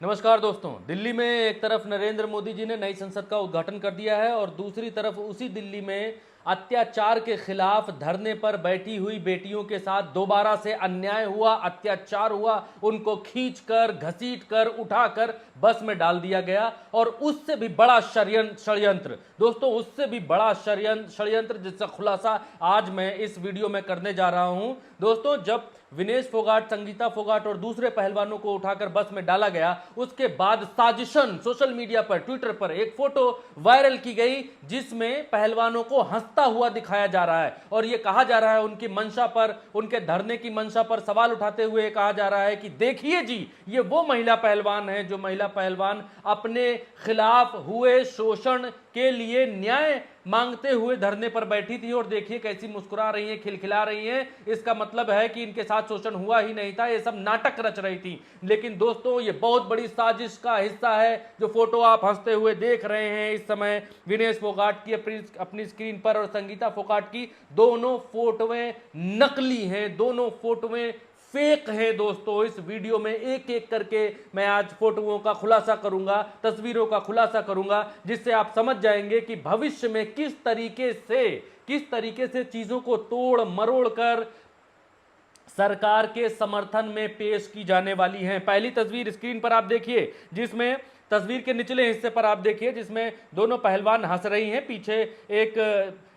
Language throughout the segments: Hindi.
नमस्कार दोस्तों। दिल्ली में एक तरफ नरेंद्र मोदी जी ने नई संसद का उद्घाटन कर दिया है और दूसरी तरफ उसी दिल्ली में अत्याचार के खिलाफ धरने पर बैठी हुई बेटियों के साथ दोबारा से अन्याय हुआ, अत्याचार हुआ। उनको खींचकर, घसीटकर, उठाकर बस में डाल दिया गया और उससे भी बड़ा षड्यंत्र दोस्तों, उससे भी बड़ा षड्यंत्र जिसका खुलासा आज मैं इस वीडियो में करने जा रहा हूं। दोस्तों, जब विनेश फोगाट, संगीता फोगाट और दूसरे पहलवानों को उठाकर बस में डाला गया, उसके बाद साजिशन सोशल मीडिया पर, ट्विटर पर एक फोटो वायरल की गई जिसमें पहलवानों को हंसता हुआ दिखाया जा रहा है और यह कहा जा रहा है, उनकी मंशा पर, उनके धरने की मंशा पर सवाल उठाते हुए कहा जा रहा है कि देखिए जी, ये वो महिला पहलवान है जो महिला पहलवान अपने खिलाफ हुए शोषण के लिए न्याय मांगते हुए धरने पर बैठी थी और देखिए कैसी मुस्कुरा रही है, खिलखिला रही है। इसका मतलब है कि इनके साथ शोषण हुआ ही नहीं था, ये सब नाटक रच रही थी। लेकिन दोस्तों, ये बहुत बड़ी साजिश का हिस्सा है। जो फोटो आप हंसते हुए देख रहे हैं इस समय विनेश फोगाट की अपनी स्क्रीन पर और संगीता फोगाट की, दोनों फोटोएं नकली हैं, दोनों फोटोएं फेक है। दोस्तों, इस वीडियो में एक एक करके मैं आज फोटोओं का खुलासा करूंगा, तस्वीरों का खुलासा करूंगा, जिससे आप समझ जाएंगे कि भविष्य में किस तरीके से चीजों को तोड़ मरोड़ कर सरकार के समर्थन में पेश की जाने वाली हैं। पहली तस्वीर स्क्रीन पर आप देखिए, जिसमें तस्वीर के निचले हिस्से पर आप देखिए जिसमें दोनों पहलवान हंस रही हैं। पीछे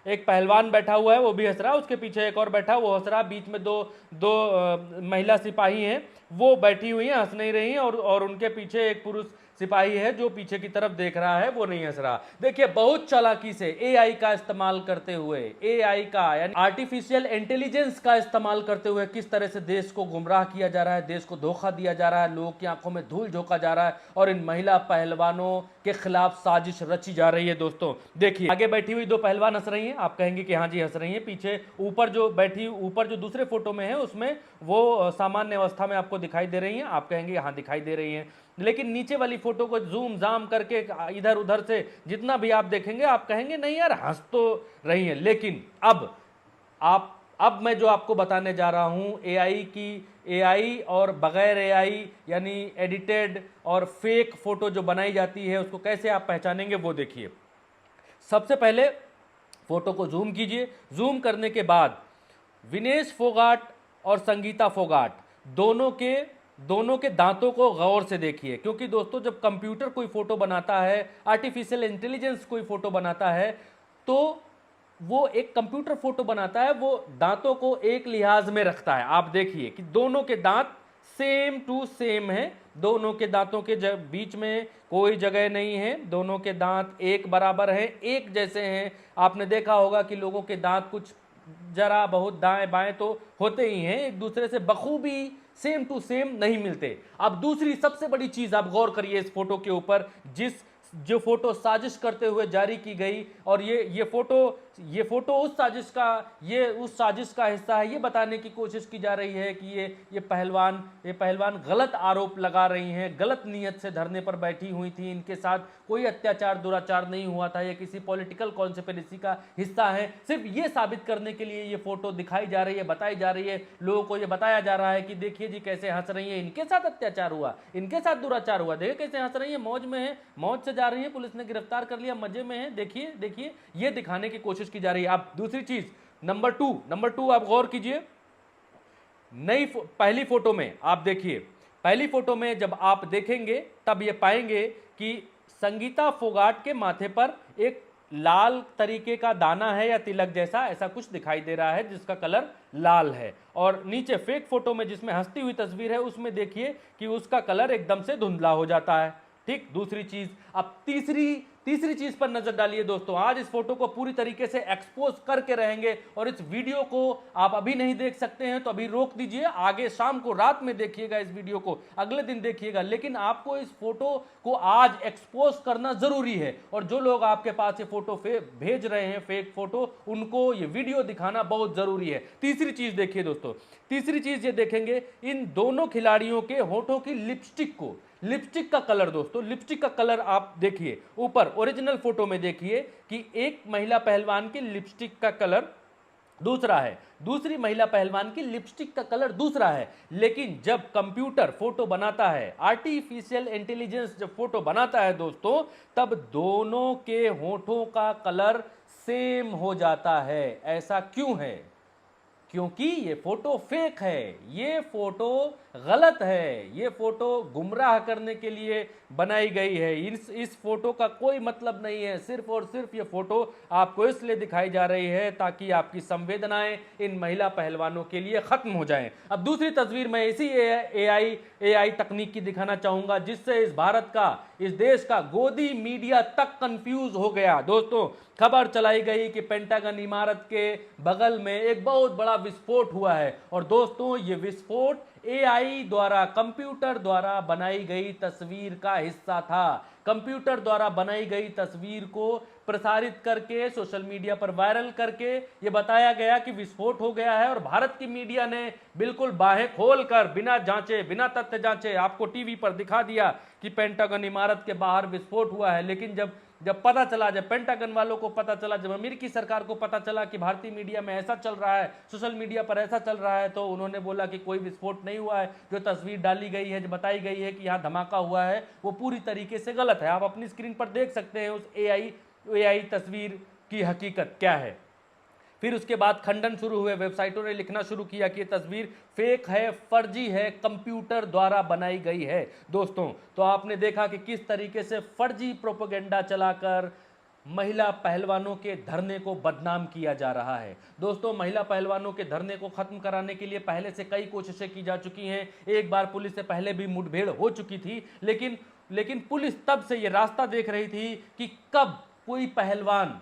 एक पहलवान बैठा हुआ है, वो भी हंस रहा है, उसके पीछे एक और बैठा, वो हंस रहा। बीच में दो महिला सिपाही हैं, वो बैठी हुई हैं, हंस नहीं रही हैं और उनके पीछे एक पुरुष सिपाही है जो पीछे की तरफ देख रहा है, वो नहीं हंस रहा। देखिए, बहुत चालाकी से एआई का इस्तेमाल करते हुए, एआई का यानी आर्टिफिशियल इंटेलिजेंस का इस्तेमाल करते हुए किस तरह से देश को गुमराह किया जा रहा है, देश को धोखा दिया जा रहा है, लोगों की आंखों में धूल झोंका जा रहा है और इन महिला पहलवानों के खिलाफ साजिश रची जा रही है। दोस्तों देखिए, आगे बैठी हुई दो पहलवान हंस रही हैं, आप कहेंगे कि हाँ जी हंस रही हैं। पीछे ऊपर जो दूसरे फोटो में है उसमें वो सामान्य अवस्था में आपको दिखाई दे रही हैं, आप कहेंगे हाँ दिखाई दे रही हैं। लेकिन नीचे वाली फोटो को जूम जाम करके इधर उधर से जितना भी आप देखेंगे, आप कहेंगे नहीं यार हंस तो रही है। लेकिन अब मैं जो आपको बताने जा रहा हूं, एआई और बगैर एआई यानी एडिटेड और फेक फोटो जो बनाई जाती है उसको कैसे आप पहचानेंगे, वो देखिए। सबसे पहले फोटो को जूम कीजिए। जूम करने के बाद विनेश फोगाट और संगीता फोगाट दोनों के दांतों को गौर से देखिए, क्योंकि दोस्तों जब कंप्यूटर कोई फोटो बनाता है, आर्टिफिशियल इंटेलिजेंस कोई फोटो बनाता है, तो वो एक कंप्यूटर फोटो बनाता है, वो दांतों को एक लिहाज में रखता है। आप देखिए कि दोनों के दांत सेम टू सेम है, दोनों के दांतों के बीच में कोई जगह नहीं है, दोनों के दांत एक बराबर है, एक जैसे हैं। आपने देखा होगा कि लोगों के दांत कुछ जरा बहुत दाएं बाएं तो होते ही हैं, एक दूसरे से बखूबी सेम टू सेम नहीं मिलते। अब दूसरी सबसे बड़ी चीज आप गौर करिए इस फोटो के ऊपर, जो फोटो साजिश करते हुए जारी की गई, और ये फोटो उस साजिश का हिस्सा है। ये बताने की कोशिश की जा रही है कि ये पहलवान गलत आरोप लगा रही हैं, गलत नीयत से धरने पर बैठी हुई थी, इनके साथ कोई अत्याचार दुराचार नहीं हुआ था, ये किसी पॉलिटिकल कॉन्स्पिरेसी का हिस्सा है। सिर्फ ये साबित करने के लिए ये फोटो दिखाई जा रही है, बताई जा रही है, लोगों को ये बताया जा रहा है कि देखिए जी कैसे हंस रही है, इनके साथ अत्याचार हुआ, इनके साथ दुराचार हुआ, देखिए कैसे हंस रही है, मौज में है, मौज से जा रही है, पुलिस ने गिरफ्तार कर लिया, मजे में है, देखिए ये दिखाने की कोशिश की जा रही है। अब दूसरी चीज नंबर टू आप गौर कीजिए। पहली फोटो में आप देखिए, पहली फोटो में जब आप देखेंगे तब ये पाएंगे कि संगीता फोगाट के माथे पर एक लाल तरीके का दाना है या तिलक जैसा ऐसा कुछ दिखाई दे रहा है जिसका कलर लाल है, और नीचे फेक फोटो में जिसमें हंसती हुई तस्वीर है उसमें देखिए कि उसका कलर एकदम से धुंधला हो जाता है। ठीक, दूसरी चीज। अब तीसरी चीज पर नजर डालिए दोस्तों। आज इस फोटो को पूरी तरीके से एक्सपोज करके रहेंगे और इस वीडियो को आप अभी नहीं देख सकते हैं तो अभी रोक दीजिए, आगे शाम को रात में देखिएगा इस वीडियो को, अगले दिन देखिएगा। लेकिन आपको इस फोटो को आज एक्सपोज करना जरूरी है और जो लोग आपके पास ये फोटो भेज रहे हैं, फेक फोटो, उनको ये वीडियो दिखाना बहुत जरूरी है। तीसरी चीज देखिए दोस्तों, तीसरी चीज ये देखेंगे इन दोनों खिलाड़ियों के होठों की लिपस्टिक का कलर। दोस्तों लिपस्टिक का कलर आप देखिए, ऊपर ओरिजिनल फोटो में देखिए कि एक महिला पहलवान की लिपस्टिक का कलर दूसरा है, दूसरी महिला पहलवान की लिपस्टिक का कलर दूसरा है, लेकिन जब कंप्यूटर फोटो बनाता है, आर्टिफिशियल इंटेलिजेंस जब फोटो बनाता है दोस्तों, तब दोनों के होठों का कलर सेम हो जाता है। ऐसा क्यों है? क्योंकि ये फोटो फेक है, ये फोटो गलत है, ये फोटो गुमराह करने के लिए बनाई गई है। इस फोटो का कोई मतलब नहीं है, सिर्फ और सिर्फ ये फोटो आपको इसलिए दिखाई जा रही है ताकि आपकी संवेदनाएं इन महिला पहलवानों के लिए खत्म हो जाएं। अब दूसरी तस्वीर मैं इसी एआई तकनीक की दिखाना चाहूंगा, जिससे इस भारत का, इस देश का गोदी मीडिया तक कंफ्यूज हो गया। दोस्तों, खबर चलाई गई कि पेंटागन इमारत के बगल में एक बहुत बड़ा विस्फोट हुआ है, और दोस्तों ये विस्फोट एआई द्वारा, कंप्यूटर द्वारा बनाई गई तस्वीर का हिस्सा था। कंप्यूटर द्वारा बनाई गई तस्वीर को प्रसारित करके, सोशल मीडिया पर वायरल करके ये बताया गया कि विस्फोट हो गया है, और भारत की मीडिया ने बिल्कुल बाहें खोलकर, बिना जांचे, बिना तथ्य जांचे आपको टीवी पर दिखा दिया कि पेंटागन इमारत के बाहर विस्फोट हुआ है। लेकिन जब पता चला, जब पेंटागन वालों को पता चला, जब अमेरिकी सरकार को पता चला कि भारतीय मीडिया में ऐसा चल रहा है, सोशल मीडिया पर ऐसा चल रहा है, तो उन्होंने बोला कि कोई विस्फोट नहीं हुआ है। जो तस्वीर डाली गई है, जो बताई गई है कि यहाँ धमाका हुआ है, वो पूरी तरीके से गलत है। आप अपनी स्क्रीन पर देख सकते हैं उस एआई तस्वीर की हकीकत क्या है। फिर उसके बाद खंडन शुरू हुए, वेबसाइटों ने लिखना शुरू किया कि ये तस्वीर फेक है, फर्जी है, कंप्यूटर द्वारा बनाई गई है। दोस्तों, तो आपने देखा कि किस तरीके से फर्जी प्रोपेगेंडा चलाकर महिला पहलवानों के धरने को बदनाम किया जा रहा है। दोस्तों, महिला पहलवानों के धरने को खत्म कराने के लिए पहले से कई कोशिशें की जा चुकी हैं। एक बार पुलिस से पहले भी मुठभेड़ हो चुकी थी, लेकिन पुलिस तब से ये रास्ता देख रही थी कि कब कोई पहलवान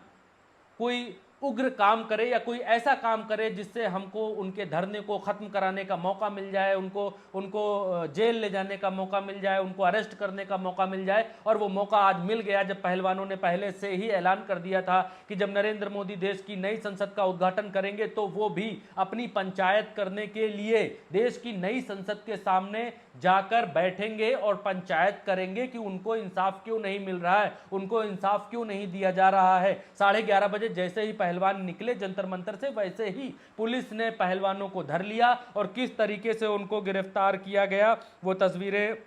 कोई उग्र काम करे या कोई ऐसा काम करे जिससे हमको उनके धरने को खत्म कराने का मौका मिल जाए, उनको जेल ले जाने का मौका मिल जाए, उनको अरेस्ट करने का मौका मिल जाए। और वो मौका आज मिल गया, जब पहलवानों ने पहले से ही ऐलान कर दिया था कि जब नरेंद्र मोदी देश की नई संसद का उद्घाटन करेंगे तो वो भी अपनी पंचायत करने के लिए देश की नई संसद के सामने जाकर बैठेंगे और पंचायत करेंगे कि उनको इंसाफ क्यों नहीं मिल रहा है, उनको इंसाफ क्यों नहीं दिया जा रहा है। 11:30 बजे जैसे ही पहलवान निकले जंतर मंतर से, वैसे ही पुलिस ने पहलवानों को धर लिया और किस तरीके से उनको गिरफ्तार किया गया वो तस्वीरें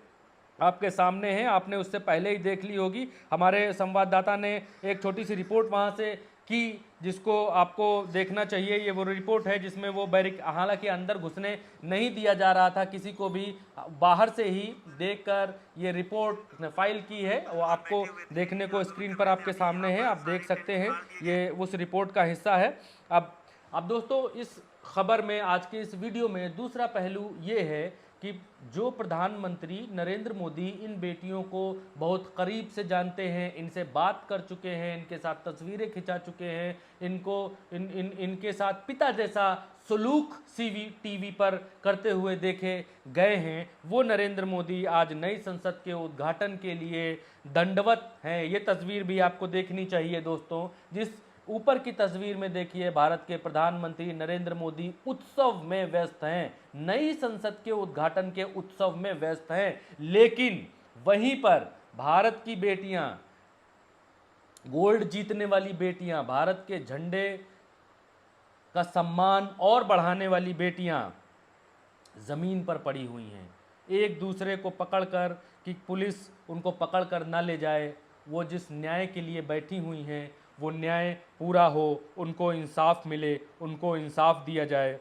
आपके सामने हैं। आपने उससे पहले ही देख ली होगी। हमारे संवाददाता ने एक छोटी सी रिपोर्ट वहां से की, जिसको आपको देखना चाहिए। ये वो रिपोर्ट है जिसमें वो हालांकि अंदर घुसने नहीं दिया जा रहा था किसी को भी, बाहर से ही देखकर ये रिपोर्ट फाइल की है, वो आपको देखने को स्क्रीन पर आपके सामने है, आप देख सकते हैं। ये उस रिपोर्ट का हिस्सा है। अब दोस्तों, इस खबर में, आज के इस वीडियो में दूसरा पहलू ये है कि जो प्रधानमंत्री नरेंद्र मोदी इन बेटियों को बहुत करीब से जानते हैं, इनसे बात कर चुके हैं, इनके साथ तस्वीरें खिंचा चुके हैं, इनके साथ पिता जैसा सलूक टीवी पर करते हुए देखे गए हैं, वो नरेंद्र मोदी आज नई संसद के उद्घाटन के लिए दंडवत हैं। ये तस्वीर भी आपको देखनी चाहिए दोस्तों। जिस ऊपर की तस्वीर में देखिए, भारत के प्रधानमंत्री नरेंद्र मोदी उत्सव में व्यस्त हैं, नई संसद के उद्घाटन के उत्सव में व्यस्त हैं, लेकिन वहीं पर भारत की बेटियां, गोल्ड जीतने वाली बेटियां, भारत के झंडे का सम्मान और बढ़ाने वाली बेटियां जमीन पर पड़ी हुई हैं, एक दूसरे को पकड़कर, कि पुलिस उनको पकड़कर ना ले जाए। वो जिस न्याय के लिए बैठी हुई हैं, वो न्याय पूरा हो, उनको इंसाफ मिले, उनको इंसाफ दिया जाए।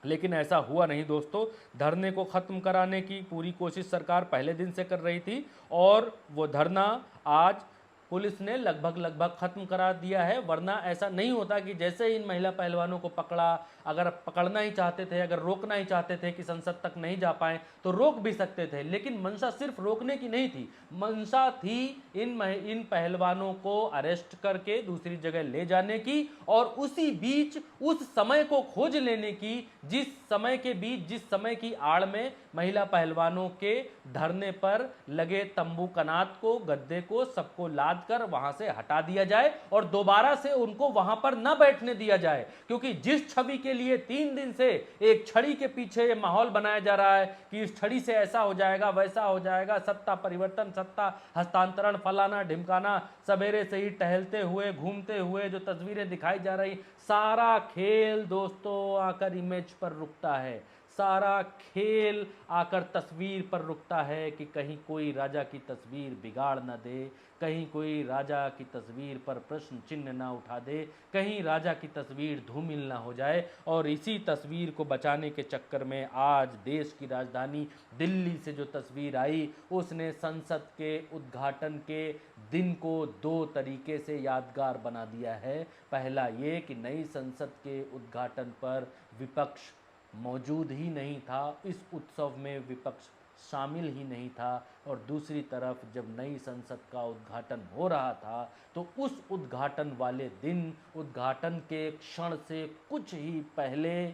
लेकिन ऐसा हुआ नहीं दोस्तों। धरने को ख़त्म कराने की पूरी कोशिश सरकार पहले दिन से कर रही थी, और वो धरना आज पुलिस ने लगभग ख़त्म करा दिया है। वरना ऐसा नहीं होता कि जैसे इन महिला पहलवानों को पकड़ा, अगर पकड़ना ही चाहते थे, अगर रोकना ही चाहते थे कि संसद तक नहीं जा पाए तो रोक भी सकते थे, लेकिन मंशा सिर्फ रोकने की नहीं थी, मंशा थी इन पहलवानों को अरेस्ट करके दूसरी जगह ले जाने की, और उसी बीच उस समय को खोज लेने की जिस समय की आड़ में महिला पहलवानों के धरने पर लगे तंबू कनात को, गद्दे को, सबको लाद कर वहां से हटा दिया जाए और दोबारा से उनको वहां पर न बैठने दिया जाए। क्योंकि जिस छवि के लिए 3 दिन से एक छड़ी के पीछे ये माहौल बनाया जा रहा है कि इस छड़ी से ऐसा हो जाएगा, वैसा हो जाएगा, सत्ता परिवर्तन, सत्ता हस्तांतरण, फलाना ढिमकाना, सवेरे से ही टहलते हुए, घूमते हुए जो तस्वीरें दिखाई जा रही, सारा खेल दोस्तों आकर इमेज पर रुकता है। सारा खेल आकर तस्वीर पर रुकता है कि कहीं कोई राजा की तस्वीर बिगाड़ न दे, कहीं कोई राजा की तस्वीर पर प्रश्न चिन्ह ना उठा दे, कहीं राजा की तस्वीर धूमिल ना हो जाए। और इसी तस्वीर को बचाने के चक्कर में आज देश की राजधानी दिल्ली से जो तस्वीर आई, उसने संसद के उद्घाटन के दिन को 2 तरीके से यादगार बना दिया है। पहला ये कि नई संसद के उद्घाटन पर विपक्ष मौजूद ही नहीं था, इस उत्सव में विपक्ष शामिल ही नहीं था। और दूसरी तरफ जब नई संसद का उद्घाटन हो रहा था तो उस उद्घाटन वाले दिन, उद्घाटन के क्षण से कुछ ही पहले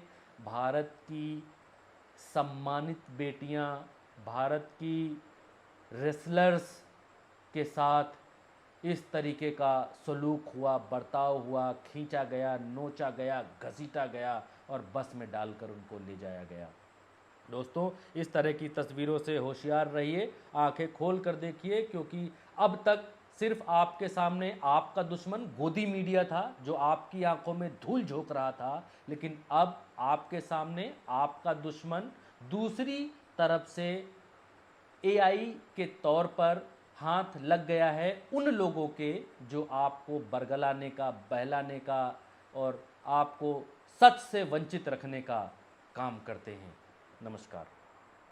भारत की सम्मानित बेटियां, भारत की रेसलर्स के साथ इस तरीके का सलूक हुआ, बर्ताव हुआ, खींचा गया, नोचा गया, घसीटा गया और बस में डालकर उनको ले जाया गया। दोस्तों, इस तरह की तस्वीरों से होशियार रहिए, आंखें खोल कर देखिए, क्योंकि अब तक सिर्फ आपके सामने आपका दुश्मन गोदी मीडिया था जो आपकी आंखों में धूल झोंक रहा था, लेकिन अब आपके सामने आपका दुश्मन दूसरी तरफ से एआई के तौर पर हाथ लग गया है उन लोगों के जो आपको बरगलाने का, बहलाने का और आपको सच से वंचित रखने का काम करते हैं। नमस्कार।